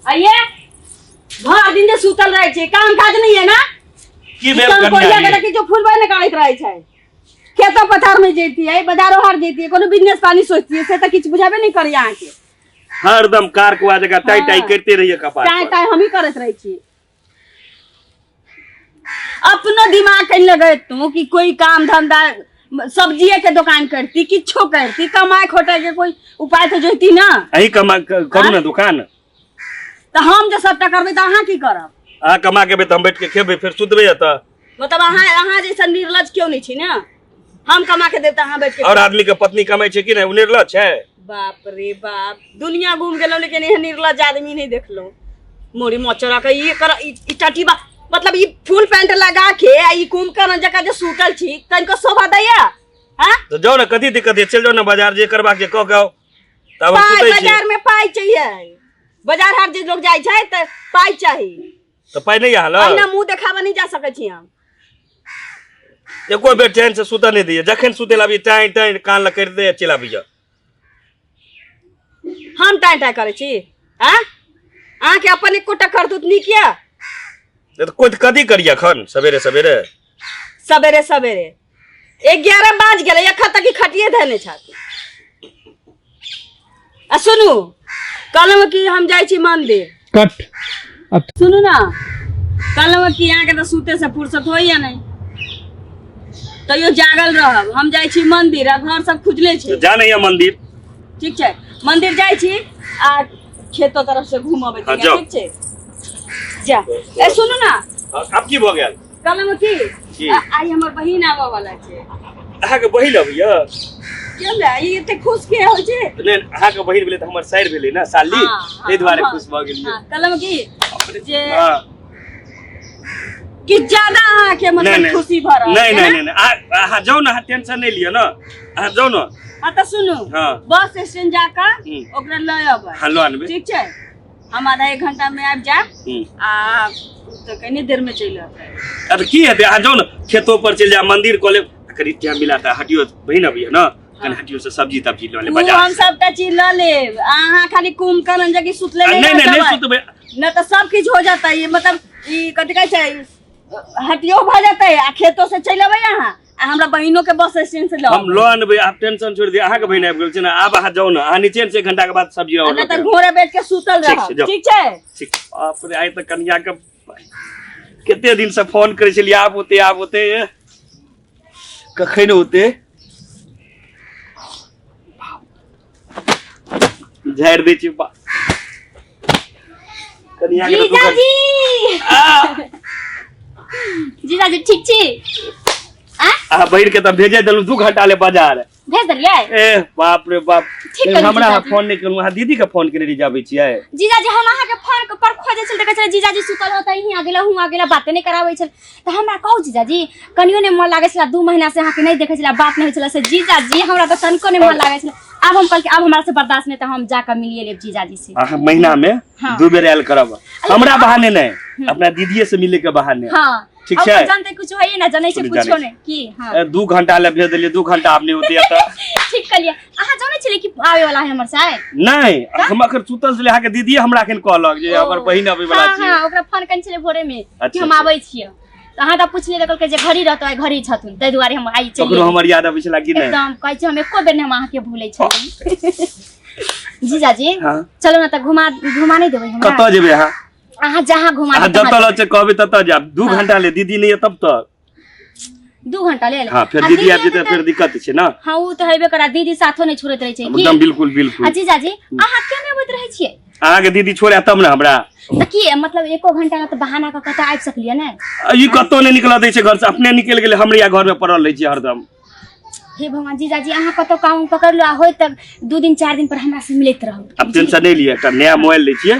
आइए भर दिन जे सुतल रहे छे काम काज नहीं है ना की बेल कन्या के जो फूल बने काटत रहे छे खेतो पथार में जेती है बाजारो हार जेती है कोनो बिजनेस पानी सोचती है से त किछ बुझाबे नहीं करी यहां के हरदम कार को जगह टाई टाई करते रहिए कपार टाई टाई हम ही करत रही छी अपनो दिमाग कहीं लगे तू कि कोई काम धंधा सब्जी के दुकान करती किछो करती कमाए खोटे के कोई उपाय तो जोती ना अही कमा करू ना दुकान तो हम जो सबटा करबे तो अहाँ की करब आ कमा के हम बैठ के खेबे फिर सुतबे त मतलब अहाँ जैसा निर्लज क्यों नहीं छी ना हम कमा के देता अहाँ बैठ के और आदमी के पत्नी कमाई छे कि नहीं निर्लज छे बाप रे बाप दुनिया घूम गेलो लेकिन यह निर्लज आदमी नहीं देखलो मोरी मोचरा के ये कर ई टटीबा मतलब ई फुल पैंट लगा के ई कुंभकर्ण जका जे सूतल छी तनको शोभा दैया हां तो जाओ ना कथी दिक्कत है चल जाओ ना बाजार जे करबा के कह गाओ तब हम सुतै छी बाजार में पाई चाहिए बाजार हर जे लोग जाय छै त पाई चाहिए तो पाई नहीं हाल ना मुंह देखाबा नहीं जा सकै छी हम एको बेर चैन से सुता नहीं दिए जखन सुतेला भी टाई टाई कान ल कर दे चला भी जा हम टाई टाई करे छी हां आ के अपन एकोटा करतूत नहीं किया तो कोई कदी करिया खन सवेरे सवेरे सवेरे सवेरे 11 बज गेले एखन तक खटिए धने छाती आ सुनू कलम की हम जाय छी मंदिर कट अब सुनू ना कलम की यहाँ के तो सूते से फुर्सत होइया नहीं तो यो जागल रहब हम जाय छी मंदिर आ घर सब खुजले छै जा नहीं है मंदिर ठीक छै मंदिर जाय छी आ खेतो तरफ से घूमबे ठीक छै जा ए सुनू ना अब की भ गेल कलम की आई हमर बहिन आवा वाला छै अहा के बहिन अबिया केला ई एते खुश के होय छै ने अहा के बहिन भेले त हमर साइर भेले ना साली ए द्वारे खुश भ गेलिए हां कलम की जे कि ज्यादा अहा के मतलब खुशी भरा नहीं नहीं नहीं अहा जाओ ना टेंशन नहीं लियो ना अहा जाओ ना हां त सुनू बस स्टैंड जाकर ओकरा लय आबै हां लो आनबे ठीक छै हम आधा 1 घंटा में आबि जाब आ तो कनी देर में चल आते अब की है आ जाओ ना खेतों पर चल जा मंदिर को ले करी टाइम मिलाता हटियो बहिन अभी है ना कन हटियो से सब्जी तब्जी ल ले बाजार हम सबटा चीज ल लेब अहाँ खाली कुंभकर्ण जगी सुतले नहीं नहीं नहीं सुतबे न तो सब चीज हो जाता है मतलब ई कथि कहै छै हटियो भ जाता है आ खेतों से चल आबै अहाँ हमरा बहिनों के बस स्टैंड से लो हम लो आनबे आप टेंशन छोड़ दिया अहाँ के बहिन आबि गेल छै ना आब अहाँ जाओ ना अहाँ नीचे से 1 घंटा के बाद सब्जी रहो ना त घोड़े बैठ के सुतल रह ठीक छै ठीक बाप रे आइ त कन्या के कितने दिन से फोन करे छलिए आप होते कखन होते झाड़ दे छी कन्या के जीजाजी जीजाजी ठीक छी आ बहिन के त भेजे देलु 2 घंटा ले बाजार भेज देलिए ए बाप रे बाप हमरा फोन नहीं करू अहाँ दीदी के फोन करे जाबै छियै जीजाजी हम अहाँ के फोन पर खोजे छल देखै छल जीजाजी सुतल होतै ही आ गेला हूं आ गेला बाते नहीं कराबै छल त हमरा कहू जीजाजी कनियो ने मन लागै छला 2 महीना से अहाँ के नहीं देखै छला बात नहीं होय छला से जीजाजी हमरा त तनको ने मन लागै छला अब हम कल के अब हमरा से बर्दाश्त नहीं त हम जाकर मिलिए लेब जीजाजी से महीना में 2 बेर आयल करब हमरा बहाने नहीं अपना दीदीए से मिले के बहाने हां ठीक छै जानते कुछ होई ना जानै छै कुछो नहीं की हां 2 घंटा ले भेज देलिए 2 घंटा आपने होती है त ठीक कलिए अहाँ जानै छले कि आवे वाला है हमर साथ नहीं हम अखर सुतल छले अहाँ के दीदी हमरा अखन कहलक जे हमर बहिन आबै वाला छै हां ओकरा फोन कन छले भोरे में कि हम आबै छियै त अहाँ त पुछले देखल के जे घड़ी रहतो है घड़ी छथुन तै दुआरे हम आई चली ओकरो हमर याद आबै छला कि नहीं एकदम कहै छै हम एको बेर ने हम अहाँ के भूलै छी जीजाजी चलो ना त घुमा नहीं देबै हमरा कत जेबै अहाँ जहाँ घुमा जत ल छै कहबै तत जाब 2 घंटा ले दीदी नहीं तब तक 2 घंटा ले हां फिर दीदी आबि जेतै फिर दिक्कत छै ना हां उ त हेबे करा दीदी साथो नहीं छोड़त रहै छै की एकदम बिल्कुल बिल्कुल जीजाजी अहाँ के में होत रहै छियै अहाँ के दीदी छोड़े तब ना हमरा त की मतलब एको घंटा ना त बहाना क कत आबि सकलिए नै ई कतो नहीं निकल दै छै घर से अपने निकल गेले हमरे घर में पड़ल रहै छै हरदम हे भगवान जीजाजी अहाँ कतो काम पकड़ लो होय त 2 दिन 4 दिन पर हमरा से मिलत रहू अब टेंशन नहीं लिए एकटा नया मोबाइल ले छियै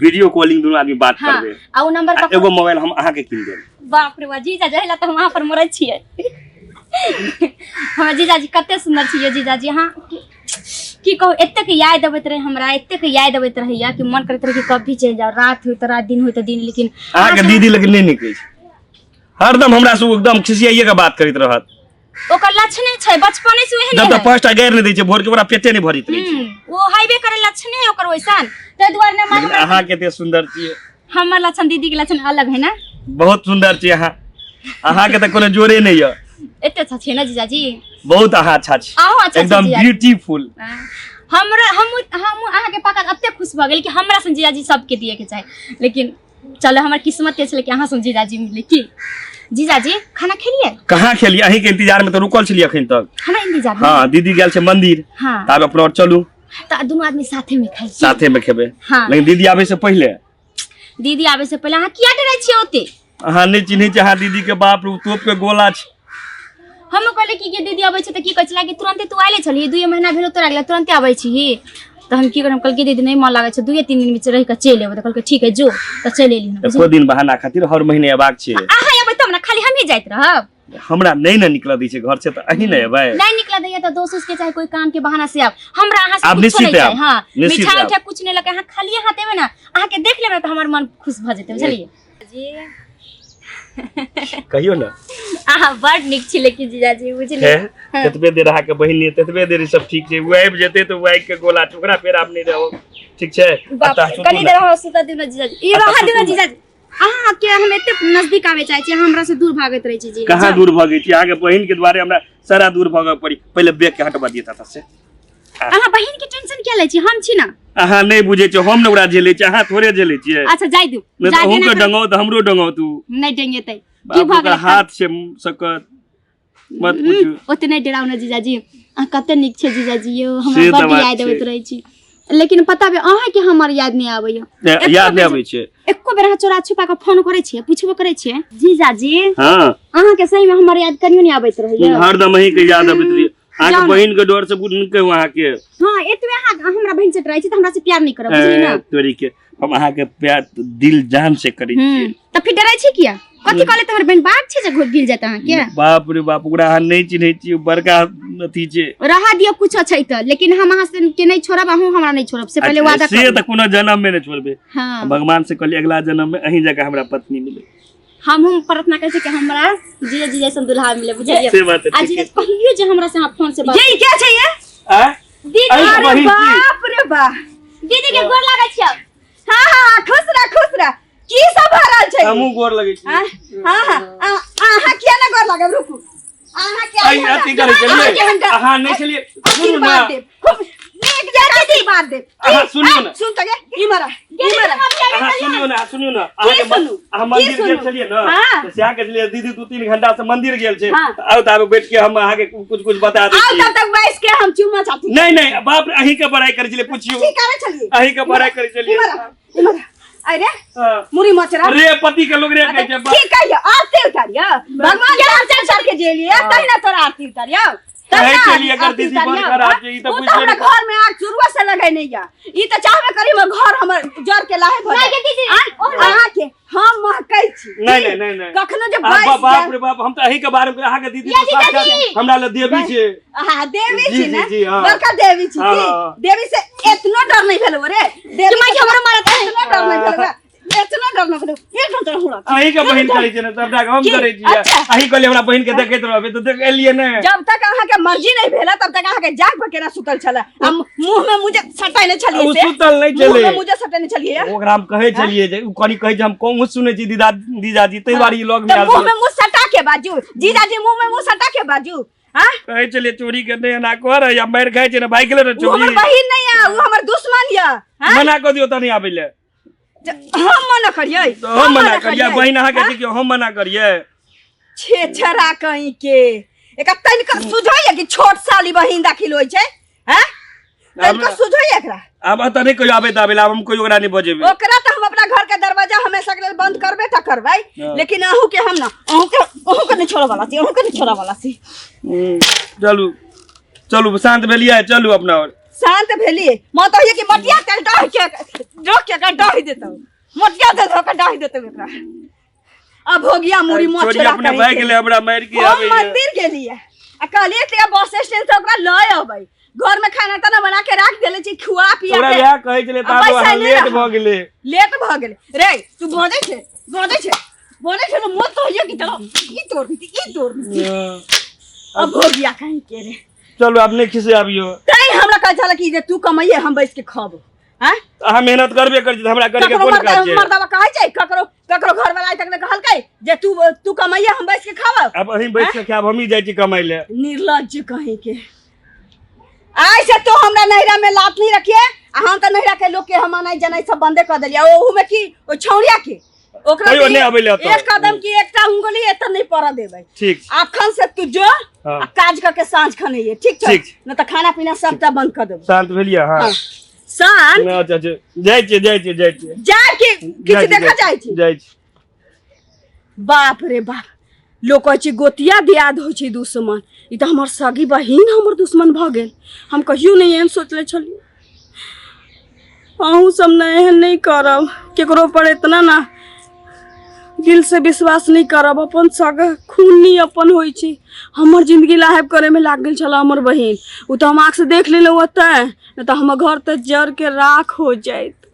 वीडियो कॉलिंग दुनु आदमी बात करबे आ उ नंबर पर एगो मोबाइल हम अहाँ के किन देब बाप रे बा जीजाजी हेला त हम वहां पर मरै छियै हां जीजाजी कते सुंदर छियै जीजाजी हां की कहू एते के याद अबैत रहे हमरा एते के याद अबैत रहैया कि मन करत रहे कि कभी चल जाओ रात होय त रात दिन होय त दिन लेकिन अहाँ के दीदी लेकिन नहीं निकलै छै हरदम हमरा से एकदम खिसियाइए के बात करैत रहत ओकर लक्षण छै बचपने से ओहने जब है तक फर्स्ट गैर नहीं दै छै भोर के बड़ा पेटे नहीं भरित रही छै वो हाईवे करे लक्षण है ओकर वैसन ते दुआर ने मन अहाँ केते सुंदर छियै हमर लक्षण दीदी के लक्षण अलग है ना बहुत सुंदर छियै अहाँ के त कोनो जोरे नहीं है एते अच्छा छै ना जीजाजी बहुत अहाँ अच्छा छी आहो अच्छा एकदम ब्यूटीफुल हमरा हम अहाँ के पाका अत्ते खुश भ गेल कि हमरा सन जीजाजी सबके दिए के चाहे लेकिन चलो हमर किस्मत छले कि अहाँ सन जीजाजी मिले की जीजाजी खाना खेलिए कहाँ खेलिए अहीं के इंतजार में तो रुकल छलिए अखन तक हमरा इंतजार हां दीदी गेल छै मंदिर हां तब अपना और चलू त दोनों आदमी साथे में खाइ साथे में खेबे हाँ। लेकिन दीदी आवे से पहले अहाँ किया डरै छियै ओते अहाँ नहीं चिन्है छै अहाँ दीदी के बाप रू तोप के गोला छै हम कहले कि दीदी आबै छै त की कहै छला कि तुरंते तू आइले छली 2 महीना भेलो तोरा गेला तुरंते आबै छी त हम की करम कल के दीदी नहीं मन लागे छै 2-3 दिन में रह के चल एबै त कहल के ठीक है जो त चल एली एको दिन बहाना खातिर हर महीने आबाक छै अहाँ आबै तब ना खाली हम ही जाइत रहब हमरा नहीं ना निकल दै छै घर से त अहीं नहीं आबै नहीं निकला दैया त दोस्त के चाहे कोई काम के बहाना से आब हमरा अहाँ से आप कुछ निश्चित नहीं आब, चाहे हां निश्चित मिठाई आब। उठा कुछ नहीं लगे अहाँ खाली हाथ एबै ना अहाँ के देख लेबै त हमर मन खुश भ जेतै बुझलिए जी कहियो ना अहाँ बड़ निक छी लेकिन जीजाजी बुझलिए ततबे देर अहाँ के बहिनी ततबे देर सब ठीक छै वो आबि जेतै त वो के गोला टुकड़ा फेर आप नहीं रहो ठीक छै कनी देर हो सुता दिना जीजाजी ई रहा दिना जीजाजी अहाँ के हम एते नजदीक आवे चाहे छी हमरा से दूर भागत रहे छी जी कहाँ दूर भागै छी आगे बहिन के द्वारे हमरा सारा दूर भागऽ पड़ी पहले बैग के हटवा दिए था से अहाँ बहिन के टेंशन क्या लै छी हम छी ना अहाँ नहीं बुझे छो हम ने ओकरा झेले छी अहाँ थोड़े झेले छियै अच्छा जाय दू नहीं तो हम के डंगाओ त हमरो डंगाओ तू नहीं डेंगेतै की बाप भागल का हाथ से सकत मत पूछू ओते नहीं डराउ ना जीजाजी आ कते निक छै जीजाजी यो से हमरा तऽ बड़ बात याद छै। आबैत रहै छी लेकिन पता बे अहाँ के हमर याद नहीं आबैया याद नहीं आबै छै एको बेर अहाँ चोरा छुपा के फोन करे छियै पूछबो करे छियै जीजाजी हां अहाँ के सही में हमर याद कनियो नहीं आबैत रहैया हरदम अहीं के याद आबैत रही अहाँ के बहिन के डर से बुझ नहीं कहू अहाँ के हां एतबे अहाँ हमरा बहिन से डरै छी त हमरा से प्यार नहीं करब बुझलिए ना तोरी के हम अहाँ के प्यार दिल जान से करै छी त फिर डरै छी किया कथि कहले तोहर बहन बाग छै जे घोट गिर जात अहाँ के बाप रे बाप ओकरा अहाँ नहीं चिन्है छी बड़का अथी छै रहा दियो कुछ छै त लेकिन हम अहाँ से के नहीं छोड़ब अहूं हमरा नहीं छोड़ब से पहले वादा से त कोनो जन्म में नहीं छोड़बे हां भगवान से कहली अगला जन्म में अहीं जगह हमरा पत्नी मिले हम प्रार्थना करे छी कि हमरा जीजा जी जैसन दुल्हा मिले बुझलिए से बात है, आज ठीक है। कहियो जे हमरा से आप फोन से बात ये क्या चाहिए आ दीदी अरे अरे बहिन की बाप रे बाप दीदी के गोर लागै छियै हाँ खुश रह की सब भऽ रहल छै हमहू गोर लगै छी हाँ अहाँ किया ना गोर लागब रुकू अहाँ क्या आई अथी करे चलिए अहाँ नहीं चलिए सुनू ना एक जगह दी बात दे अहाँ सुनियो ना सुन तो ये इमरा अहाँ सुनियो ना अहाँ के अहाँ मंदिर गेल छलिए ना तो स्या के लिए दीदी 2-3 घंटा से मंदिर गेल छै आउ त बैठ के हम अहाँ के कुछ बता दै आओ तब तक बैठ के हम चुम्मा चाहती नहीं बाप रे अहीं के बड़ाई करे छलिए पूछियो की करे छलिए अहीं के बड़ाई करे छलिए इमरा अरे मुरी मचरा रे पति के लोग रे कहै छै की कहियो आरती उतारियो भगवान के आरती चढ़ के जेलिए तही ना तोरा आरती उतारियो कहे चलिए अगर दीदी बड़ खराब छै ई त बुझ हमरा घर में आग शुरुआ से लगे नहीं या ई त चाहबे करी हम घर हमर जर के लाहे भ नहीं दीदी अहाँ के हम महकै छी नहीं कखनो जे बाप रे बाप हम त अहीं के बारे में अहाँ के दीदी तो साक्षात हमरा ले देवी छै हां देवी छी ना जी हां बड़का देवी छी देवी से इतना डर नहीं भेलो रे देवी में हमरा मारत इतना डर नहीं भेलो इतना डर नहीं भेलो एक घंटा हुआ अहीं के बहिन करे छै ना सबटा हम करे छी अहीं कहले हमरा बहिन के देखैत रहबे त देख एलिए ने जब तक अहाँ के मर्जी नहीं भेला तब तक अहाँ के जाग पर केना सुतल छला हम मुंह में मुझे सटाई नहीं छलिए उ से सुतल नहीं मुंह चले में मुझे सटाई नहीं छलिए ओकरा हम कहै छलिए जे उ कनी कहै जे हम कहूं सुनै छी दीदाजी तै बारी लग में तो मुंह में मुंह सटा के बाजू जीजाजी मुंह में मुंह सटा के बाजू हां कहै छलिए चोरी के नहीं ना कर या मार खाइ छै ना भाई गेले रे वो हमर चोरी बहिन नहीं है वो हमर दुश्मन है हां मना कर दियो त नहीं आबैले हम मना करिए तो हम मना करिए बहिन अहाँ के कि हम मना करिए छेछरा कहीं के एक तनिक सुझोइए कि छोट साली बहिन दाखिल होई छै हैं तनिक सुझोइए एकरा अब त नहीं कोई आबे त आबेला हम कोई ओकरा नहीं बजेबे ओकरा त हम अपना घर के दरवाजा हमेशा के लिए बंद करबे त करबै लेकिन अहू के हम ना अहू के नहीं छोड़े वाला छी अहू के नहीं छोड़े वाला छी चलू शांत भेलिए चलू अपना और शांत भेलिए मत होइए कि मटिया के डाह के रोक के डाह देतौ मटिया दे धोके डाह देतौ एकरा अब हो गया मुरी मोच छोड़ी अपने भाई गेले हमरा मार के हम आबे मंदिर गेलिए आ कहलिए कि बस स्टैंड से ओकरा लय अबै घर में खाना ताना बना के रख देले छी खुआ पिया तोरा के बियाह कहै छले त लेट भ गेले रे तू बोझे छे तो मत होइए कि चलो ई तोड़ दी अब हो गया कहीं के रे। चलो अब नहीं खिसे आबियो तई हमरा कह चला कि जे तू कमाइए हम बैठ के खाबो हैं। अहाँ मेहनत करबे कर हमरा करे के कोन काज छै। मर्दवा कहै छै ककरो घर वाला तक ने कहलकै जे तू कमाइए हम बैठ के खाबो। अब अहीं बैठ के खाब हम ही जाई छी कमाई ले। निर्लज्ज कहीं के आई से तो हमरा नहिरा में लात नहीं रखिए। हम तो नहिरा के लोग के हम नहीं जनै सब बंदे कर देलिया। ओहू में की ओ छौरिया के ओकरा नहीं आबे ले तो एक कदम की एकटा उंगली एत नहीं पड़ देबै। ठीक अखन से तू जो काज करके साँझ खने ये ठीक छै न त खाना पीना सबटा बंद कर देबै। शांत भेलिया। हां शांत अच्छा जाई छी जा के किछ देखा जाई छी। बाप रे बाप लोग कहै छै गोतिया दियाद होइ छै दुश्मन। ई त हमर सगी बहिन हमर दुश्मन भ गेल। हम कहियो नहीं एहन सोचले छलिए। अहूँ सब ने एहन नहीं करब केकरो पर इतना ना दिल से विश्वास नहीं करब। अपन सग खूनी अपन होइ छै। हमर जिंदगी लाहब करे में लाग गेल छल हमर बहिन। उ त हम आँख से देख लेलहुँ ओतै न त हमर घर त जर के राख हो जाइत।